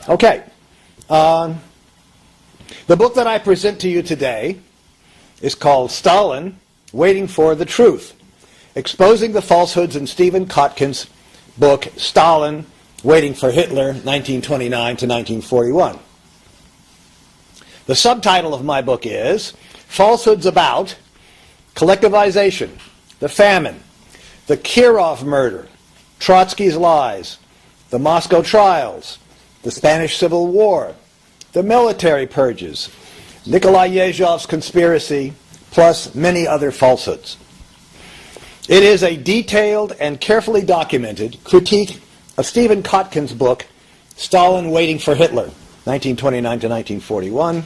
Okay. The book that I present to you today is called Stalin, Waiting for the Truth, Exposing the Falsehoods in Stephen Kotkin's book, Stalin, Waiting for Hitler, 1929 to 1941. The subtitle of my book is Falsehoods About Collectivization, the Famine, the Kirov Murder, Trotsky's Lies, the Moscow Trials, the Spanish Civil War, the military purges, Nikolai Yezhov's conspiracy, plus many other falsehoods. It is a detailed and carefully documented critique of Stephen Kotkin's book, Stalin, Waiting for Hitler, 1929 to 1941,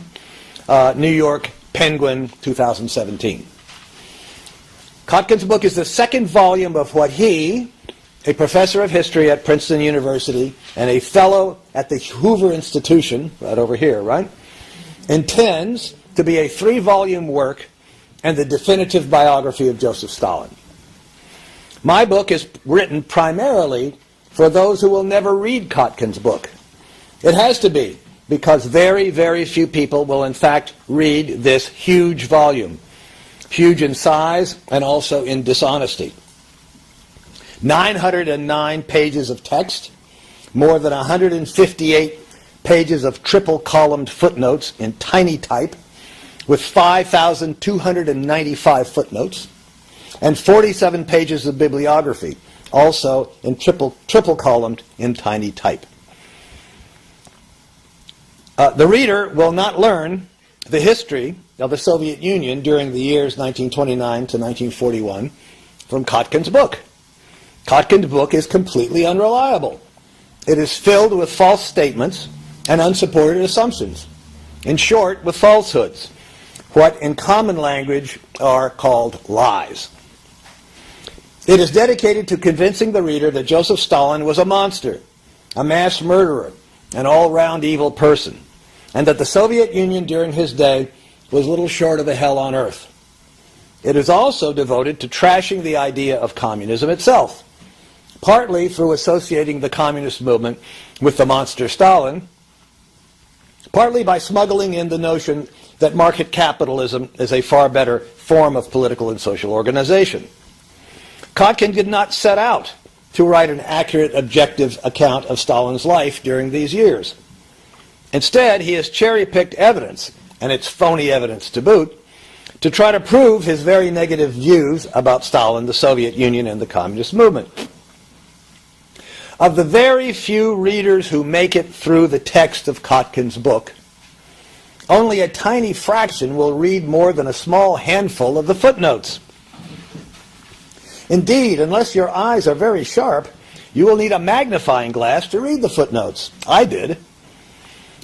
New York, Penguin, 2017. Kotkin's book is the second volume of what he, a professor of history at Princeton University and a fellow at the Hoover Institution, right over here, right, intends to be a 3-volume work and the definitive biography of Joseph Stalin. My book is written primarily for those who will never read Kotkin's book. It has to be, because very, very few people will in fact read this huge volume, huge in size and also in dishonesty. 909 pages of text, more than 158 pages of triple-columned footnotes in tiny type, with 5,295 footnotes, and 47 pages of bibliography, also in triple-columned in tiny type. The reader will not learn the history of the Soviet Union during the years 1929 to 1941 from Kotkin's book. Kotkin's book is completely unreliable. It is filled with false statements and unsupported assumptions. In short, with falsehoods, what in common language are called lies. It is dedicated to convincing the reader that Joseph Stalin was a monster, a mass murderer, an all-round evil person, and that the Soviet Union during his day was little short of a hell on earth. It is also devoted to trashing the idea of communism itself, partly through associating the communist movement with the monster Stalin, partly by smuggling in the notion that market capitalism is a far better form of political and social organization. Kotkin did not set out to write an accurate, objective account of Stalin's life during these years. Instead, he has cherry-picked evidence, and it's phony evidence to boot, to try to prove his very negative views about Stalin, the Soviet Union, and the communist movement. Of the very few readers who make it through the text of Kotkin's book, only a tiny fraction will read more than a small handful of the footnotes. Indeed, unless your eyes are very sharp, you will need a magnifying glass to read the footnotes. I did.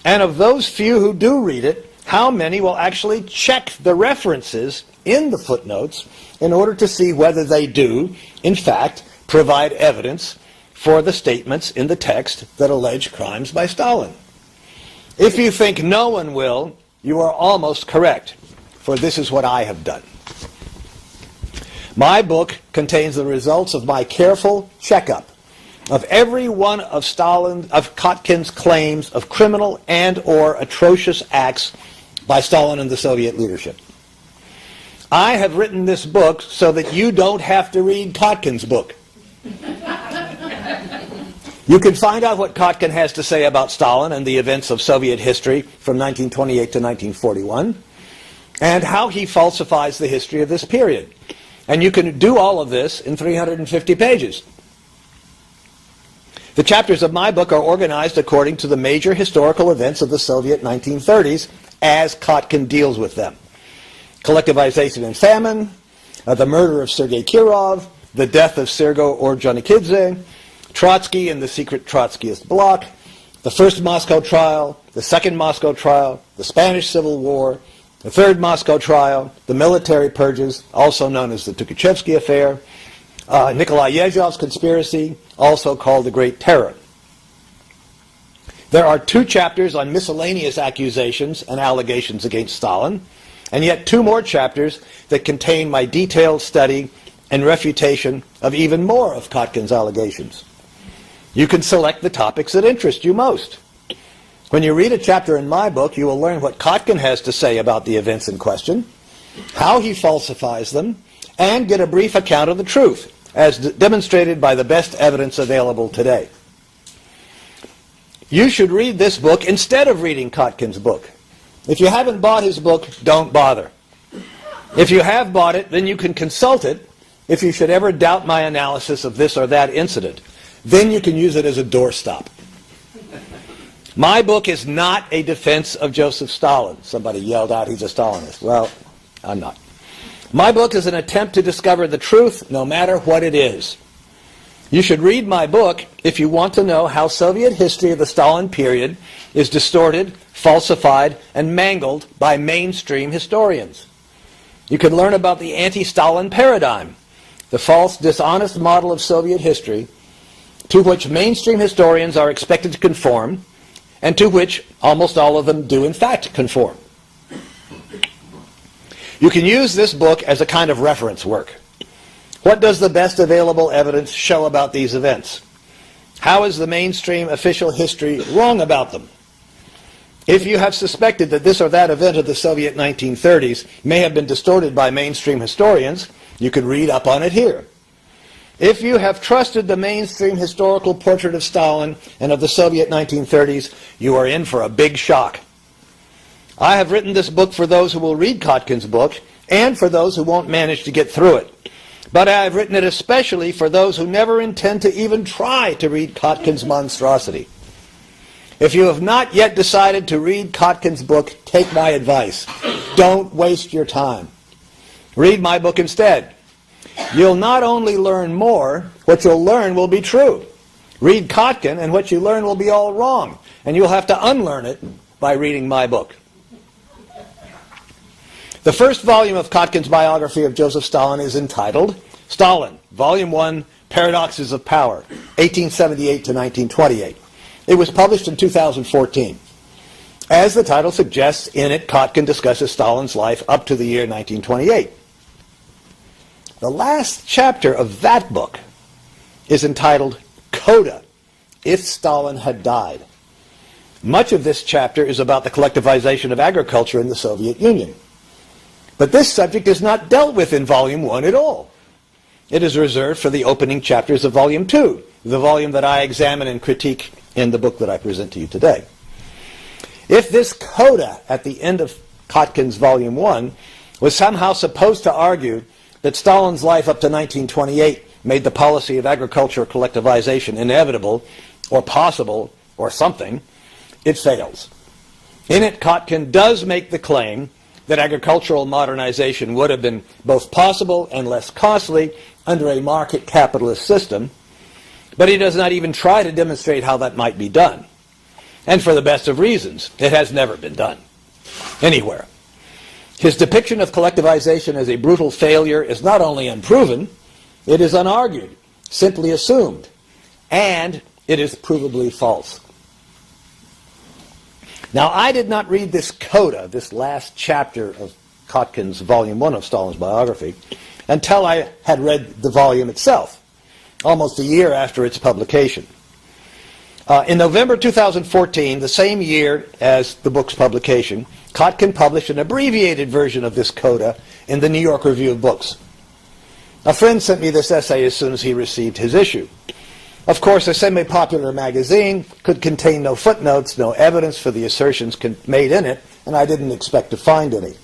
And of those few who do read it, how many will actually check the references in the footnotes in order to see whether they do, in fact, provide evidence for the statements in the text that allege crimes by Stalin? If you think no one will, you are almost correct, for this is what I have done. My book contains the results of my careful checkup of every one of Kotkin's claims of criminal and or atrocious acts by Stalin and the Soviet leadership. I have written this book so that you don't have to read Kotkin's book. You can find out what Kotkin has to say about Stalin and the events of Soviet history from 1928 to 1941, and how he falsifies the history of this period. And you can do all of this in 350 pages. The chapters of my book are organized according to the major historical events of the Soviet 1930s as Kotkin deals with them. Collectivization and famine, the murder of Sergei Kirov, the death of Sergo Orjonikidze, Trotsky and the secret Trotskyist bloc, the first Moscow trial, the second Moscow trial, the Spanish Civil War, the third Moscow trial, the military purges, also known as the Tukhachevsky affair, Nikolai Yezhov's conspiracy, also called the Great Terror. There are 2 chapters on miscellaneous accusations and allegations against Stalin, and yet 2 more chapters that contain my detailed study and refutation of even more of Kotkin's allegations. You can select the topics that interest you most. When you read a chapter in my book, you will learn what Kotkin has to say about the events in question, how he falsifies them, and get a brief account of the truth, as demonstrated by the best evidence available today. You should read this book instead of reading Kotkin's book. If you haven't bought his book, don't bother. If you have bought it, then you can consult it if you should ever doubt my analysis of this or that incident. Then you can use it as a doorstop. My book is not a defense of Joseph Stalin. Somebody yelled out he's a Stalinist. Well, I'm not. My book is an attempt to discover the truth, no matter what it is. You should read my book if you want to know how Soviet history of the Stalin period is distorted, falsified, and mangled by mainstream historians. You can learn about the anti-Stalin paradigm, the false, dishonest model of Soviet history to which mainstream historians are expected to conform, and to which almost all of them do in fact conform. You can use this book as a kind of reference work. What does the best available evidence show about these events? How is the mainstream official history wrong about them? If you have suspected that this or that event of the Soviet 1930s may have been distorted by mainstream historians, you can read up on it here. If you have trusted the mainstream historical portrait of Stalin and of the Soviet 1930s, you are in for a big shock. I have written this book for those who will read Kotkin's book and for those who won't manage to get through it. But I have written it especially for those who never intend to even try to read Kotkin's monstrosity. If you have not yet decided to read Kotkin's book, take my advice. Don't waste your time. Read my book instead. You'll not only learn more, what you'll learn will be true. Read Kotkin, and what you learn will be all wrong, and you'll have to unlearn it by reading my book. The first volume of Kotkin's biography of Joseph Stalin is entitled Stalin, Volume 1, Paradoxes of Power, 1878 to 1928. It was published in 2014. As the title suggests, in it Kotkin discusses Stalin's life up to the year 1928. The last chapter of that book is entitled Coda, If Stalin Had Died. Much of this chapter is about the collectivization of agriculture in the Soviet Union. But this subject is not dealt with in Volume 1 at all. It is reserved for the opening chapters of Volume 2, the volume that I examine and critique in the book that I present to you today. If this coda at the end of Kotkin's Volume 1 was somehow supposed to argue that Stalin's life up to 1928 made the policy of agricultural collectivization inevitable or possible or something, it fails. In it, Kotkin does make the claim that agricultural modernization would have been both possible and less costly under a market capitalist system, but he does not even try to demonstrate how that might be done. And for the best of reasons, it has never been done anywhere. His depiction of collectivization as a brutal failure is not only unproven, it is unargued, simply assumed, and it is provably false. Now, I did not read this coda, this last chapter of Kotkin's Volume 1 of Stalin's biography, until I had read the volume itself, almost a year after its publication. In November 2014, the same year as the book's publication, Kotkin published an abbreviated version of this coda in the New York Review of Books. A friend sent me this essay as soon as he received his issue. Of course, a semi-popular magazine could contain no footnotes, no evidence for the assertions made in it, and I didn't expect to find any.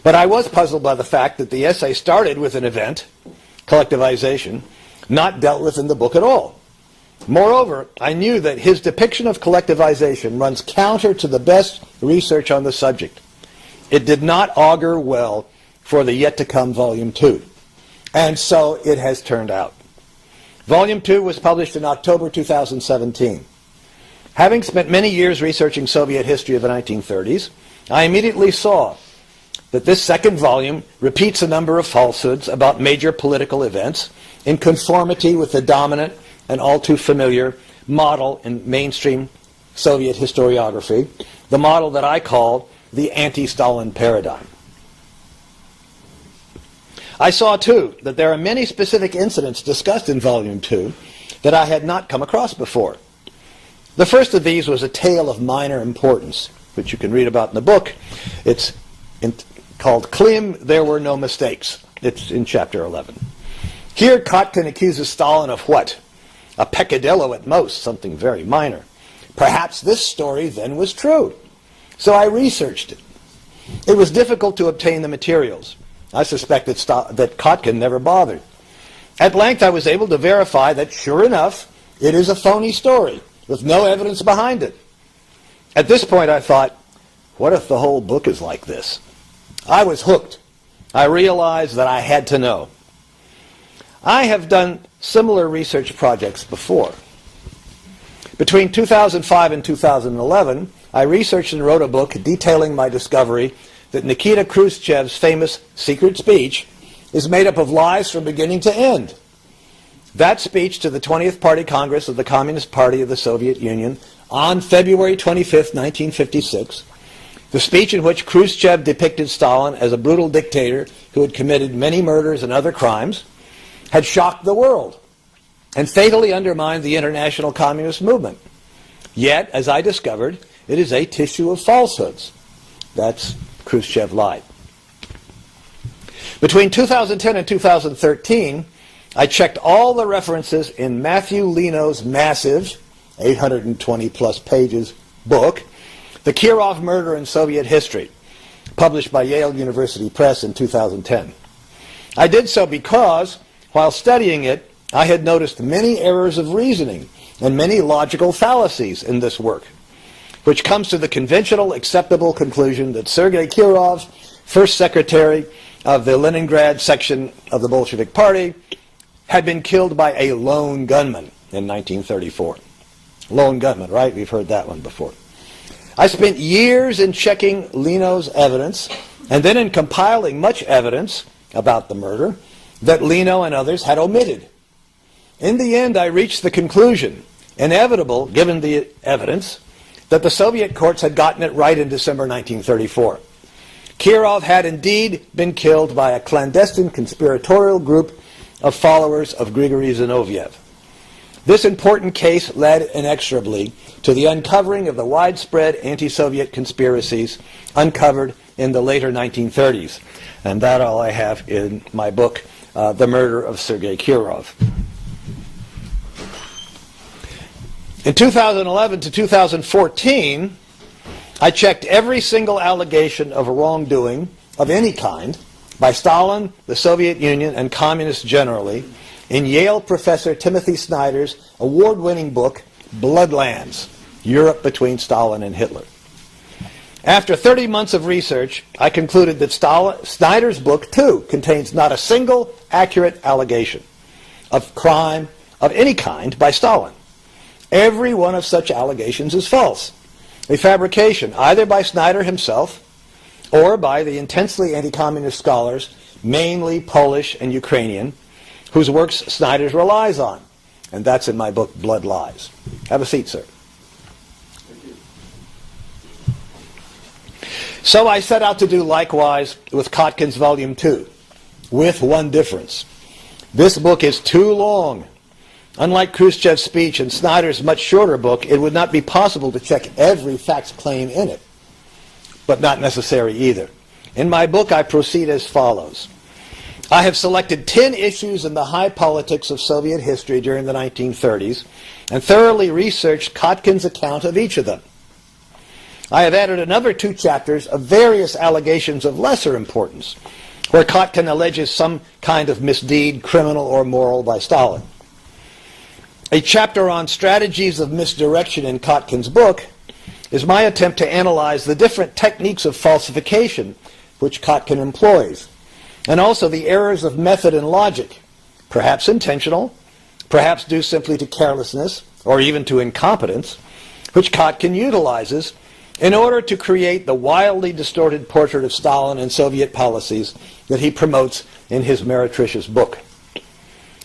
But I was puzzled by the fact that the essay started with an event, collectivization, not dealt with in the book at all. Moreover, I knew that his depiction of collectivization runs counter to the best research on the subject. It did not augur well for the yet-to-come Volume 2. And so it has turned out. Volume 2 was published in October 2017. Having spent many years researching Soviet history of the 1930s, I immediately saw that this second volume repeats a number of falsehoods about major political events in conformity with the dominant and all too familiar model in mainstream Soviet historiography, the model that I call the anti-Stalin paradigm. I saw, too, that there are many specific incidents discussed in Volume 2 that I had not come across before. The first of these was a tale of minor importance, which you can read about in the book. It's called Klim, There Were No Mistakes. It's in chapter 11. Here, Kotkin accuses Stalin of what? A peccadillo at most, something very minor. Perhaps this story then was true. So I researched it. It was difficult to obtain the materials. I suspect that Kotkin never bothered. At length, I was able to verify that, sure enough, it is a phony story with no evidence behind it. At this point, I thought, what if the whole book is like this? I was hooked. I realized that I had to know. I have done similar research projects before. Between 2005 and 2011, I researched and wrote a book detailing my discovery that Nikita Khrushchev's famous secret speech is made up of lies from beginning to end. That speech to the 20th Party Congress of the Communist Party of the Soviet Union on February 25th, 1956, the speech in which Khrushchev depicted Stalin as a brutal dictator who had committed many murders and other crimes, had shocked the world and fatally undermined the international communist movement. Yet, as I discovered, it is a tissue of falsehoods. That's Khrushchev lied. Between 2010 and 2013, I checked all the references in Matthew Leno's massive, 820-plus pages book, The Kirov Murder in Soviet History, published by Yale University Press in 2010. I did so because, while studying it, I had noticed many errors of reasoning and many logical fallacies in this work, which comes to the conventional, acceptable conclusion that Sergei Kirov, first secretary of the Leningrad section of the Bolshevik Party, had been killed by a lone gunman in 1934. Lone gunman, right? We've heard that one before. I spent years in checking Leno's evidence and then in compiling much evidence about the murder that Leno and others had omitted. In the end, I reached the conclusion, inevitable given the evidence, that the Soviet courts had gotten it right in December 1934. Kirov had indeed been killed by a clandestine conspiratorial group of followers of Grigory Zinoviev. This important case led inexorably to the uncovering of the widespread anti-Soviet conspiracies uncovered in the later 1930s. And that's all I have in my book, The Murder of Sergei Kirov. In 2011 to 2014, I checked every single allegation of wrongdoing of any kind by Stalin, the Soviet Union, and communists generally in Yale professor Timothy Snyder's award-winning book, Bloodlands, Europe Between Stalin and Hitler. After 30 months of research, I concluded that Snyder's book, too, contains not a single accurate allegation of crime of any kind by Stalin. Every one of such allegations is false, a fabrication either by Snyder himself or by the intensely anti-communist scholars, mainly Polish and Ukrainian, whose works Snyder relies on. And that's in my book, Blood Lies. Have a seat, sir. So I set out to do likewise with Kotkin's Volume 2, with one difference. This book is too long. Unlike Khrushchev's speech and Snyder's much shorter book, it would not be possible to check every fact claim in it, but not necessary either. In my book, I proceed as follows. I have selected 10 issues in the high politics of Soviet history during the 1930s and thoroughly researched Kotkin's account of each of them. I have added another 2 chapters of various allegations of lesser importance, where Kotkin alleges some kind of misdeed, criminal or moral, by Stalin. A chapter on strategies of misdirection in Kotkin's book is my attempt to analyze the different techniques of falsification which Kotkin employs, and also the errors of method and logic, perhaps intentional, perhaps due simply to carelessness or even to incompetence, which Kotkin utilizes in order to create the wildly distorted portrait of Stalin and Soviet policies that he promotes in his meretricious book.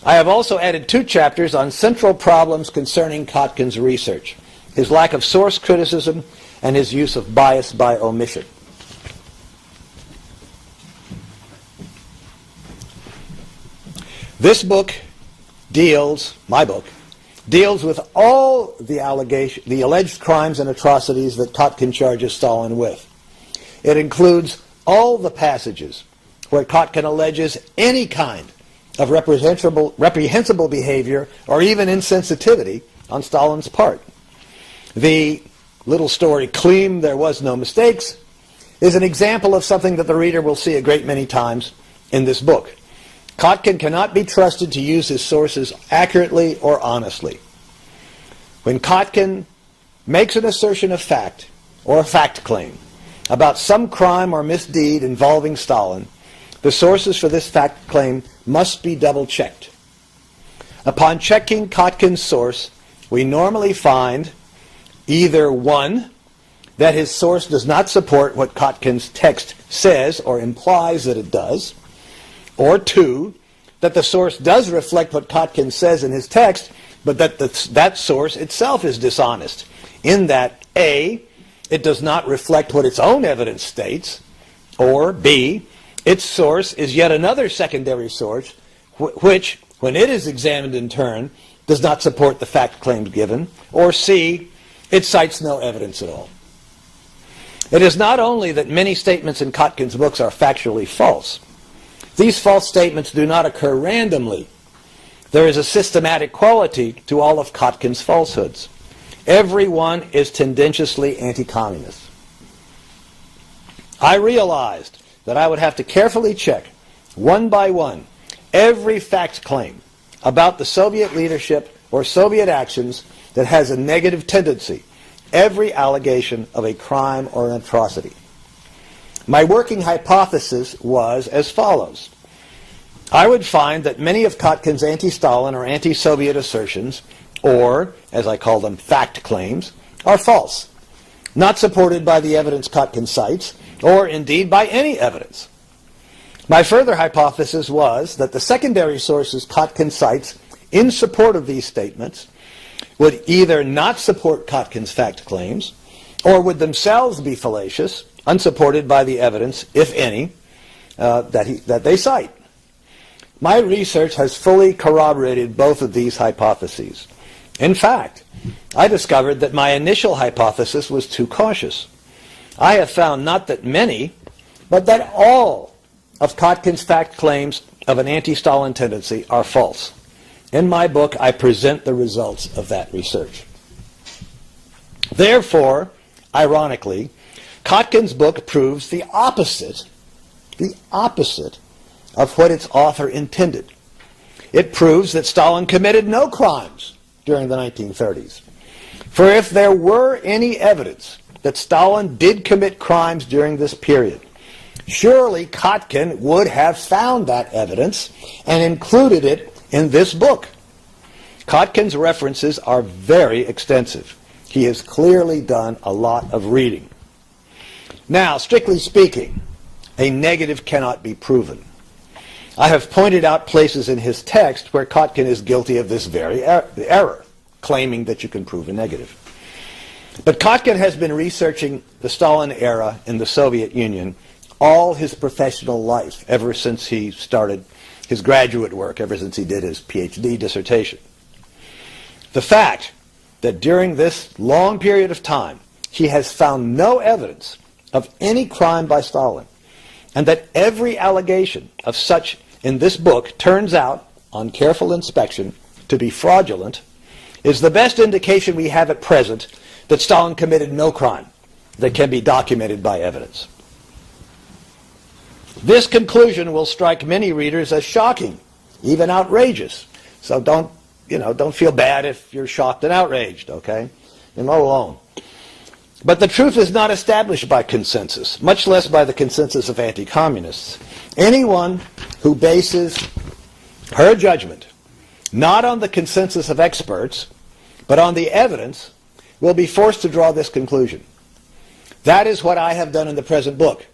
I have also added 2 chapters on central problems concerning Kotkin's research, his lack of source criticism, and his use of bias by omission. my book, deals with all the alleged crimes and atrocities that Kotkin charges Stalin with. It includes all the passages where Kotkin alleges any kind of reprehensible behavior or even insensitivity on Stalin's part. The little story, Klim, There Was No Mistakes, is an example of something that the reader will see a great many times in this book. Kotkin cannot be trusted to use his sources accurately or honestly. When Kotkin makes an assertion of fact or a fact claim about some crime or misdeed involving Stalin, the sources for this fact claim must be double-checked. Upon checking Kotkin's source, we normally find either 1, that his source does not support what Kotkin's text says or implies that it does, or 2, that the source does reflect what Kotkin says in his text, but that that source itself is dishonest, in that A, it does not reflect what its own evidence states, or B, its source is yet another secondary source, which, when it is examined in turn, does not support the fact claims given, or C, it cites no evidence at all. It is not only that many statements in Kotkin's books are factually false. These false statements do not occur randomly. There is a systematic quality to all of Kotkin's falsehoods. Every one is tendentiously anti-communist. I realized that I would have to carefully check, one by one, every fact claim about the Soviet leadership or Soviet actions that has a negative tendency, every allegation of a crime or an atrocity. My working hypothesis was as follows. I would find that many of Kotkin's anti-Stalin or anti-Soviet assertions, or, as I call them, fact claims, are false, not supported by the evidence Kotkin cites, or indeed by any evidence. My further hypothesis was that the secondary sources Kotkin cites in support of these statements would either not support Kotkin's fact claims, or would themselves be fallacious, unsupported by the evidence, if any, that they cite. My research has fully corroborated both of these hypotheses. In fact, I discovered that my initial hypothesis was too cautious. I have found not that many, but that all of Kotkin's fact claims of an anti-Stalin tendency are false. In my book, I present the results of that research. Therefore, ironically, Kotkin's book proves the opposite of what its author intended. It proves that Stalin committed no crimes during the 1930s. For if there were any evidence that Stalin did commit crimes during this period, surely Kotkin would have found that evidence and included it in this book. Kotkin's references are very extensive. He has clearly done a lot of reading. Now, strictly speaking, a negative cannot be proven. I have pointed out places in his text where Kotkin is guilty of this very error, claiming that you can prove a negative. But Kotkin has been researching the Stalin era in the Soviet Union all his professional life, ever since he started his graduate work, ever since he did his PhD dissertation. The fact that during this long period of time he has found no evidence of any crime by Stalin, and that every allegation of such in this book turns out, on careful inspection, to be fraudulent, is the best indication we have at present that Stalin committed no crime that can be documented by evidence. This conclusion will strike many readers as shocking, even outrageous. So don't feel bad if you're shocked and outraged, okay? You're not alone. But the truth is not established by consensus, much less by the consensus of anti-communists. Anyone who bases her judgment not on the consensus of experts, but on the evidence, will be forced to draw this conclusion. That is what I have done in the present book.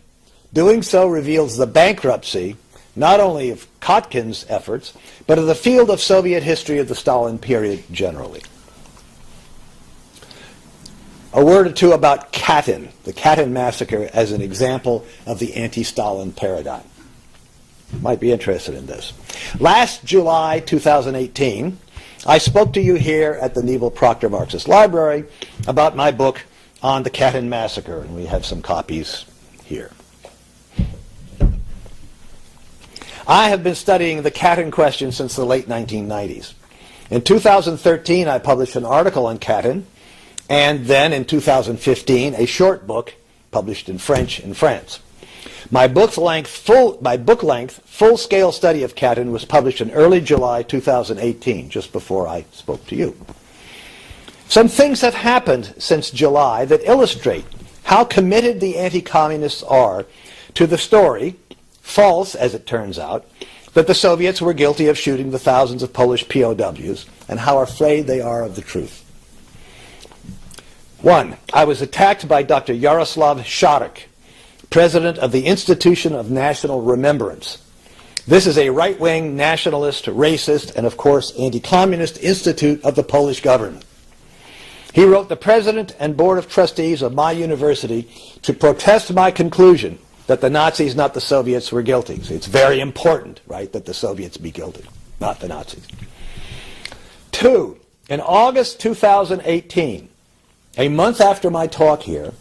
Doing so reveals the bankruptcy, not only of Kotkin's efforts, but of the field of Soviet history of the Stalin period generally. A word or two about Katyn, the Katyn massacre, as an example of the anti-Stalin paradigm. You might be interested in this. Last July 2018, I spoke to you here at the Neville Proctor Marxist Library about my book on the Katyn massacre, and we have some copies here. I have been studying the Katyn question since the late 1990s. In 2013, I published an article on Katyn, and then in 2015, a short book published in French in France. My book-length, full-scale study of Katyn was published in early July 2018, just before I spoke to you. Some things have happened since July that illustrate how committed the anti-communists are to the story, false as it turns out, that the Soviets were guilty of shooting the thousands of Polish POWs, and how afraid they are of the truth. 1. I was attacked by Dr. Yaroslav Sharek, president of the Institution of National Remembrance. This is a right-wing, nationalist, racist, and of course anti-communist institute of the Polish government. He wrote the president and board of trustees of my university to protest my conclusion that the Nazis, not the Soviets, were guilty. So it's very important, right, that the Soviets be guilty, not the Nazis. 2, in August 2018, a month after my talk here,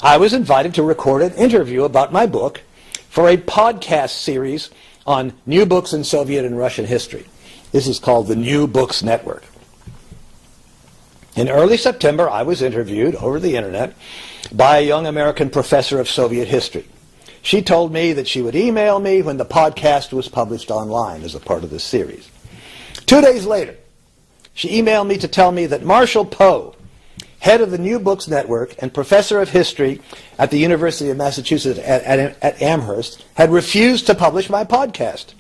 I was invited to record an interview about my book for a podcast series on new books in Soviet and Russian history. This is called the New Books Network. In early September, I was interviewed over the internet by a young American professor of Soviet history. She told me that she would email me when the podcast was published online as a part of this series. 2 days later, she emailed me to tell me that Marshall Poe, head of the New Books Network and professor of history at the University of Massachusetts at Amherst, had refused to publish my podcast.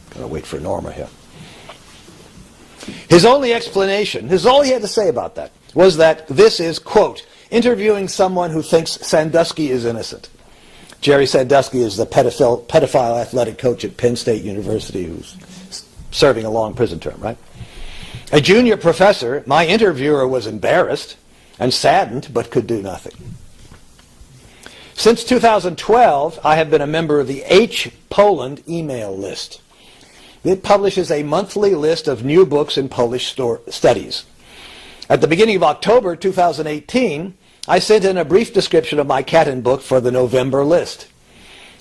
Gotta wait for Norma here. His only explanation, all he had to say about that, was that this is, quote, interviewing someone who thinks Sandusky is innocent. Jerry Sandusky is the pedophile athletic coach at Penn State University who's serving a long prison term, right? A junior professor, my interviewer was embarrassed and saddened, but could do nothing. Since 2012, I have been a member of the H. Poland email list. It publishes a monthly list of new books in Polish studies. At the beginning of October 2018, I sent in a brief description of my Katyn book for the November list.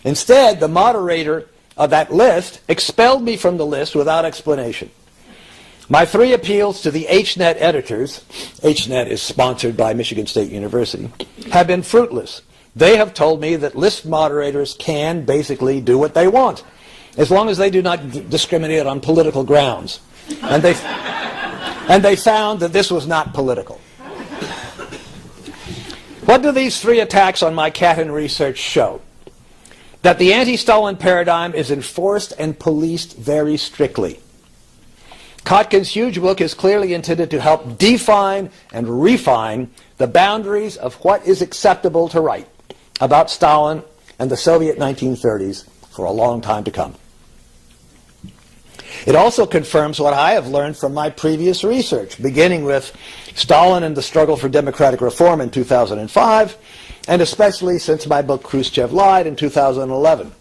Instead, the moderator of that list expelled me from the list without explanation. My 3 appeals to the HNet editors, HNet is sponsored by Michigan State University, have been fruitless. They have told me that list moderators can basically do what they want, as long as they do not discriminate on political grounds. And they found that this was not political. What do these 3 attacks on my Katyn research show? That the anti-Stalin paradigm is enforced and policed very strictly. Kotkin's huge book is clearly intended to help define and refine the boundaries of what is acceptable to write about Stalin and the Soviet 1930s for a long time to come. It also confirms what I have learned from my previous research, beginning with Stalin and the Struggle for Democratic Reform in 2005, and especially since my book Khrushchev Lied in 2011.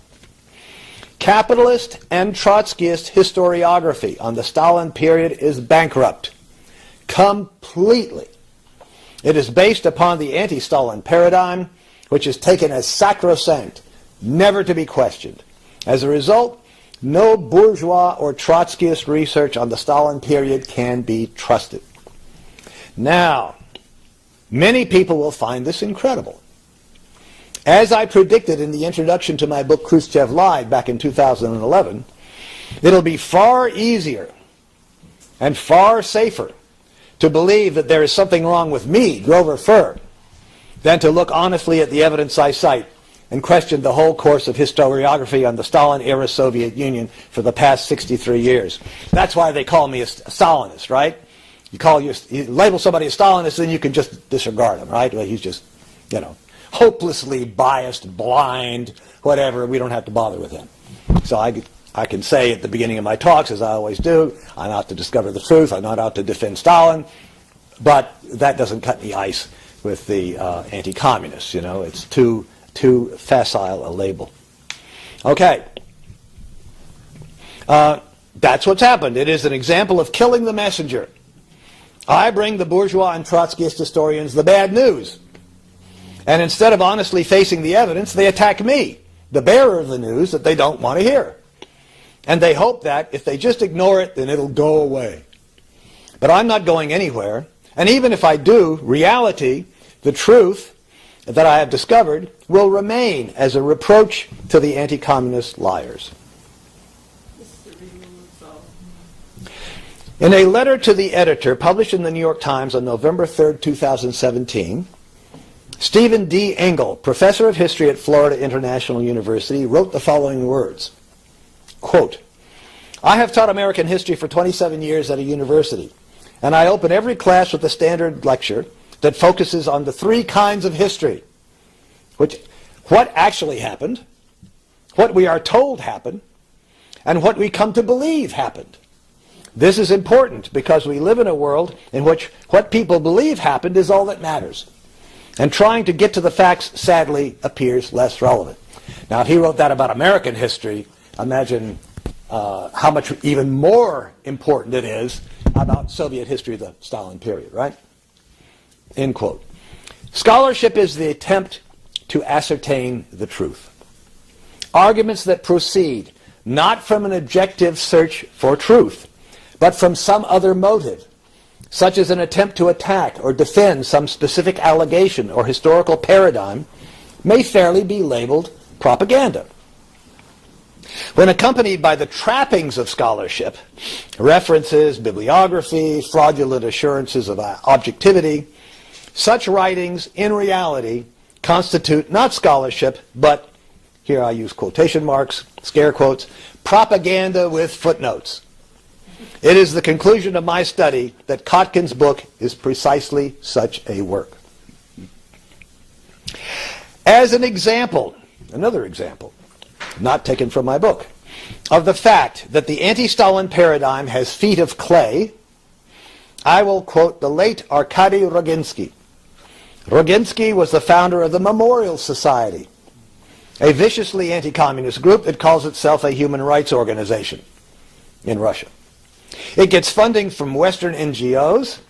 Capitalist and Trotskyist historiography on the Stalin period is bankrupt. Completely. It is based upon the anti-Stalin paradigm, which is taken as sacrosanct, never to be questioned. As a result, no bourgeois or Trotskyist research on the Stalin period can be trusted. Now, many people will find this incredible. As I predicted in the introduction to my book Khrushchev Lied back in 2011, it'll be far easier and far safer to believe that there is something wrong with me, Grover Furr, than to look honestly at the evidence I cite and question the whole course of historiography on the Stalin-era Soviet Union for the past 63 years. That's why they call me a Stalinist, right? You label somebody a Stalinist, then you can just disregard him, right? Well, he's just, hopelessly biased, blind, whatever. We don't have to bother with him. So I can say at the beginning of my talks, as I always do, I'm out to discover the truth. I'm not out to defend Stalin. But that doesn't cut any ice with the anti-communists. It's too facile a label. Okay. That's what's happened. It is an example of killing the messenger. I bring the bourgeois and Trotskyist historians the bad news. And instead of honestly facing the evidence, they attack me, the bearer of the news that they don't want to hear. And they hope that if they just ignore it, then it'll go away. But I'm not going anywhere. And even if I do, reality, the truth that I have discovered, will remain as a reproach to the anti-communist liars. In a letter to the editor published in the New York Times on November 3rd, 2017, Stephen D. Engel, professor of history at Florida International University, wrote the following words, quote, I have taught American history for 27 years at a university, and I open every class with a standard lecture that focuses on the three kinds of history, what actually happened, what we are told happened, and what we come to believe happened. This is important because we live in a world in which what people believe happened is all that matters. And trying to get to the facts, sadly, appears less relevant. Now, if he wrote that about American history, imagine how much even more important it is about Soviet history of the Stalin period, right? End quote. Scholarship is the attempt to ascertain the truth. Arguments that proceed not from an objective search for truth, but from some other motive, such as an attempt to attack or defend some specific allegation or historical paradigm, may fairly be labeled propaganda. When accompanied by the trappings of scholarship, references, bibliography, fraudulent assurances of objectivity, such writings, in reality, constitute not scholarship, but, here I use quotation marks, scare quotes, propaganda with footnotes. It is the conclusion of my study that Kotkin's book is precisely such a work. As an example, another example, not taken from my book, of the fact that the anti-Stalin paradigm has feet of clay, I will quote the late Arkady Roginsky. Roginsky was the founder of the Memorial Society, a viciously anti-communist group that calls itself a human rights organization in Russia. It gets funding from Western NGOs.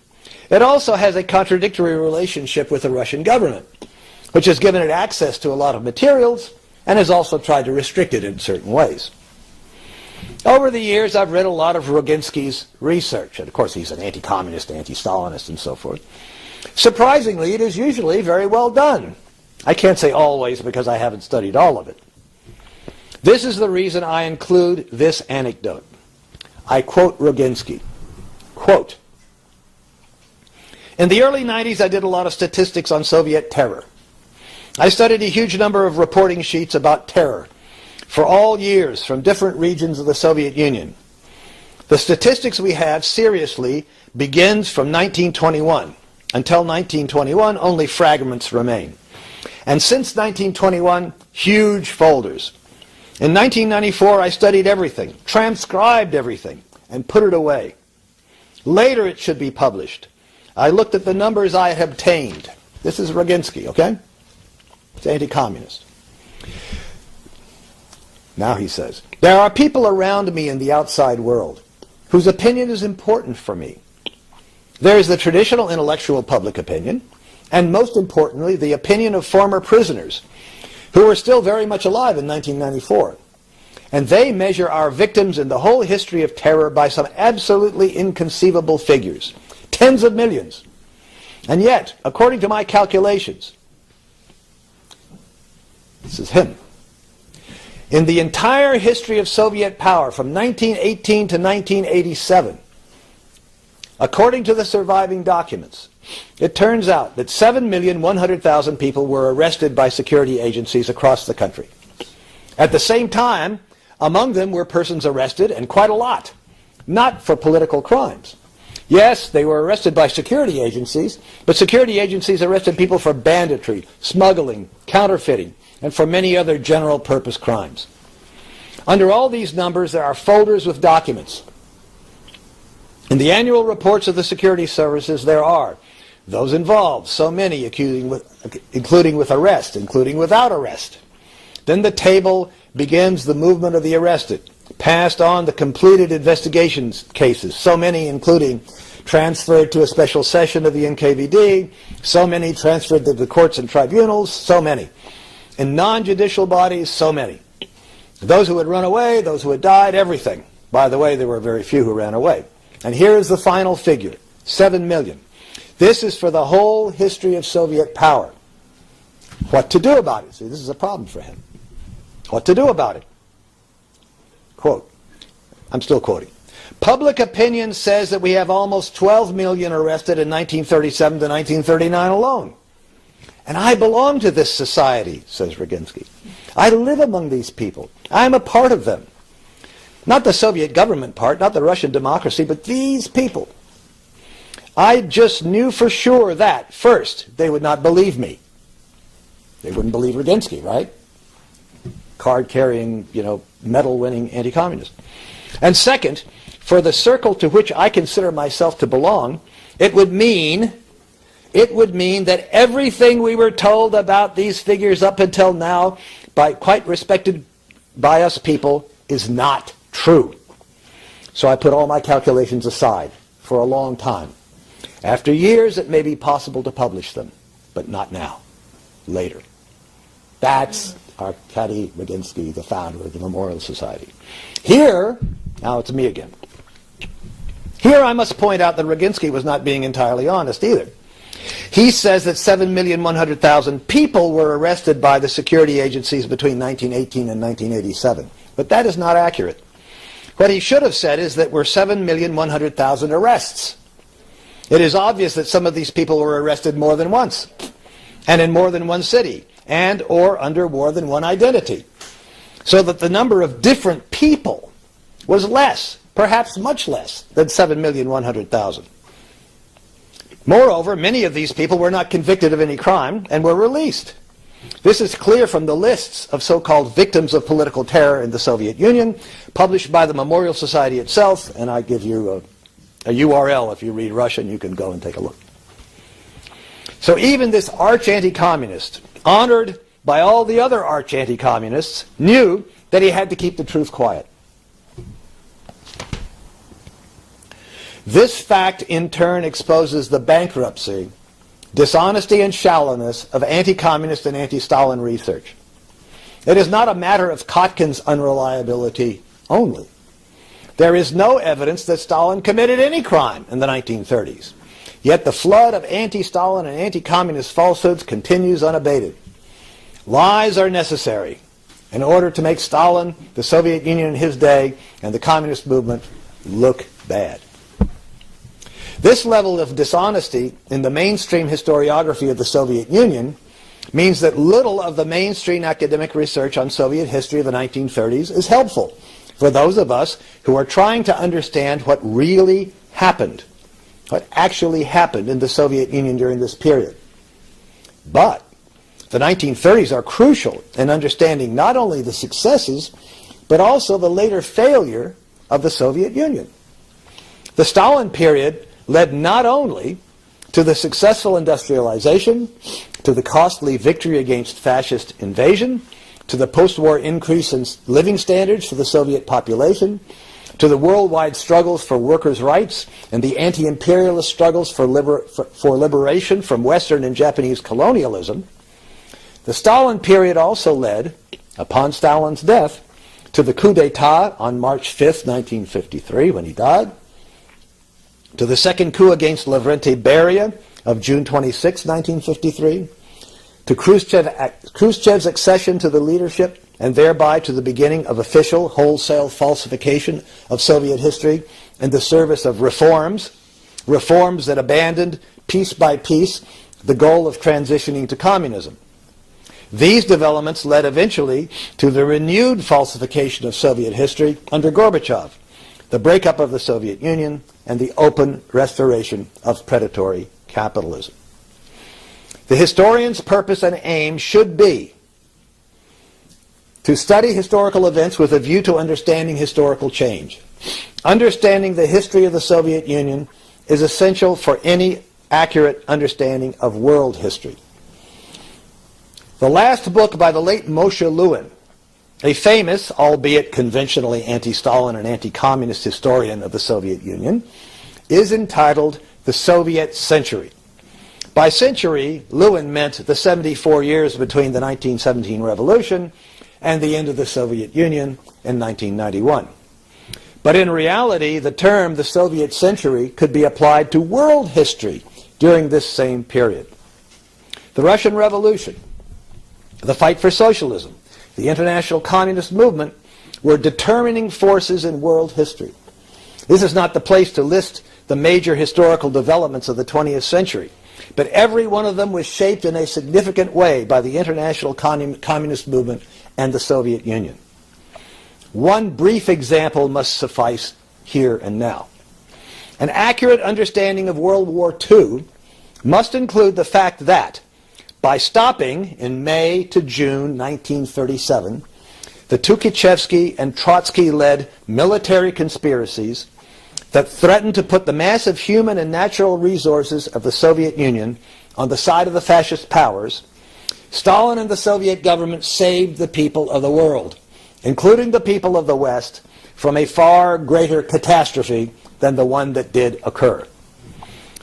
It also has a contradictory relationship with the Russian government, which has given it access to a lot of materials and has also tried to restrict it in certain ways. Over the years, I've read a lot of Roginsky's research, and of course he's an anti-communist, anti-Stalinist, and so forth. Surprisingly, it is usually very well done. I can't say always because I haven't studied all of it. This is the reason I include this anecdote. I quote Roginsky, quote, in the early 90s, I did a lot of statistics on Soviet terror. I studied a huge number of reporting sheets about terror for all years from different regions of the Soviet Union. The statistics we have, seriously, begins from 1921. Until 1921, only fragments remain. And since 1921, huge folders. In 1994, I studied everything, transcribed everything, and put it away. Later it should be published. I looked at the numbers I had obtained. This is Roginsky, okay? It's anti-communist. Now he says, there are people around me in the outside world whose opinion is important for me. There is the traditional intellectual public opinion, and most importantly, the opinion of former prisoners who were still very much alive in 1994. And they measure our victims in the whole history of terror by some absolutely inconceivable figures. Tens of millions. And yet, according to my calculations, this is him, in the entire history of Soviet power from 1918 to 1987, according to the surviving documents, it turns out that 7,100,000 people were arrested by security agencies across the country. At the same time, among them were persons arrested, and quite a lot, not for political crimes. Yes, they were arrested by security agencies, but security agencies arrested people for banditry, smuggling, counterfeiting, and for many other general purpose crimes. Under all these numbers, there are folders with documents. In the annual reports of the security services, there are those involved, so many, including with arrest, including without arrest. Then the table begins the movement of the arrested, passed on the completed investigations cases, so many including transferred to a special session of the NKVD, so many transferred to the courts and tribunals, so many. In non-judicial bodies, so many. Those who had run away, those who had died, everything. By the way, there were very few who ran away. And here is the final figure, 7 million. This is for the whole history of Soviet power. What to do about it? See, this is a problem for him. What to do about it? Quote, I'm still quoting. Public opinion says that we have almost 12 million arrested in 1937 to 1939 alone. And I belong to this society, says Roginsky. I live among these people. I am a part of them. Not the Soviet government part, not the Russian democracy, but these people. I just knew for sure that, first, they would not believe me. They wouldn't believe Roginsky, right? Card-carrying, medal-winning anti-communist. And second, for the circle to which I consider myself to belong, it would mean that everything we were told about these figures up until now, by quite respected by us people, is not true. So I put all my calculations aside for a long time. After years, it may be possible to publish them, but not now, later. That's Arkady Roginsky, the founder of the Memorial Society. Here, now it's me again. Here I must point out that Roginsky was not being entirely honest either. He says that 7,100,000 people were arrested by the security agencies between 1918 and 1987. But that is not accurate. What he should have said is that were 7,100,000 arrests. It is obvious that some of these people were arrested more than once, and in more than one city, and or under more than one identity. So that the number of different people was less, perhaps much less, than 7,100,000. Moreover, many of these people were not convicted of any crime and were released. This is clear from the lists of so-called victims of political terror in the Soviet Union, published by the Memorial Society itself, and I give you a URL. If you read Russian, you can go and take a look. So even this arch-anti-communist, honored by all the other arch-anti-communists, knew that he had to keep the truth quiet. This fact, in turn, exposes the bankruptcy, dishonesty, and shallowness of anti-communist and anti-Stalin research. It is not a matter of Kotkin's unreliability only. There is no evidence that Stalin committed any crime in the 1930s. Yet the flood of anti-Stalin and anti-communist falsehoods continues unabated. Lies are necessary in order to make Stalin, the Soviet Union in his day, and the communist movement look bad. This level of dishonesty in the mainstream historiography of the Soviet Union means that little of the mainstream academic research on Soviet history of the 1930s is helpful for those of us who are trying to understand what really happened, what actually happened in the Soviet Union during this period. But the 1930s are crucial in understanding not only the successes, but also the later failure of the Soviet Union. The Stalin period led not only to the successful industrialization, to the costly victory against fascist invasion, to the post-war increase in living standards for the Soviet population, to the worldwide struggles for workers' rights and the anti-imperialist struggles for liberation from Western and Japanese colonialism. The Stalin period also led, upon Stalin's death, to the coup d'etat on March 5th, 1953, when he died, to the second coup against Lavrentiy Beria of June 26, 1953, to Khrushchev's accession to the leadership, and thereby to the beginning of official wholesale falsification of Soviet history in the service of reforms that abandoned, piece by piece, the goal of transitioning to communism. These developments led eventually to the renewed falsification of Soviet history under Gorbachev, the breakup of the Soviet Union, and the open restoration of predatory capitalism. The historian's purpose and aim should be to study historical events with a view to understanding historical change. Understanding the history of the Soviet Union is essential for any accurate understanding of world history. The last book by the late Moshe Lewin, a famous, albeit conventionally anti-Stalin and anti-communist historian of the Soviet Union, is entitled The Soviet Century. By century, Lewin meant the 74 years between the 1917 revolution and the end of the Soviet Union in 1991. But in reality, the term the Soviet century could be applied to world history during this same period. The Russian Revolution, the fight for socialism, the international communist movement were determining forces in world history. This is not the place to list the major historical developments of the 20th century, but every one of them was shaped in a significant way by the international communist movement and the Soviet Union. One brief example must suffice here and now. An accurate understanding of World War II must include the fact that, by stopping in May to June 1937, the Tukhachevsky and Trotsky-led military conspiracies that threatened to put the massive human and natural resources of the Soviet Union on the side of the fascist powers, Stalin and the Soviet government saved the people of the world, including the people of the West, from a far greater catastrophe than the one that did occur.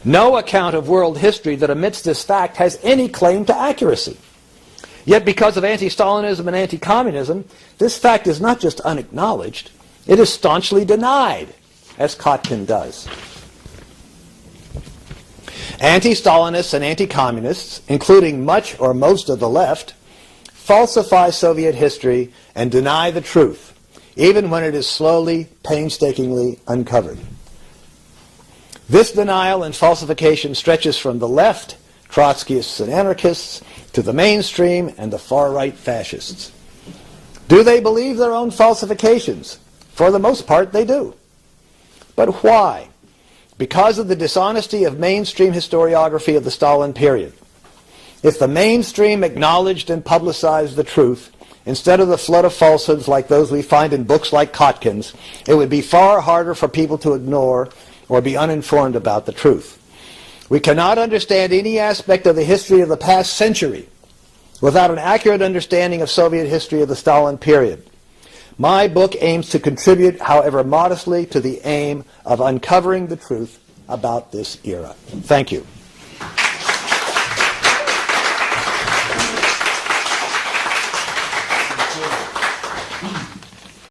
No account of world history that omits this fact has any claim to accuracy. Yet because of anti-Stalinism and anti-communism, this fact is not just unacknowledged, it is staunchly denied, as Kotkin does. Anti-Stalinists and anti-communists, including much or most of the left, falsify Soviet history and deny the truth, even when it is slowly, painstakingly uncovered. This denial and falsification stretches from the left, Trotskyists and anarchists, to the mainstream and the far-right fascists. Do they believe their own falsifications? For the most part, they do. But why? Because of the dishonesty of mainstream historiography of the Stalin period. If the mainstream acknowledged and publicized the truth, instead of the flood of falsehoods like those we find in books like Kotkin's, it would be far harder for people to ignore or be uninformed about the truth. We cannot understand any aspect of the history of the past century without an accurate understanding of Soviet history of the Stalin period. My book aims to contribute, however modestly, to the aim of uncovering the truth about this era. Thank you.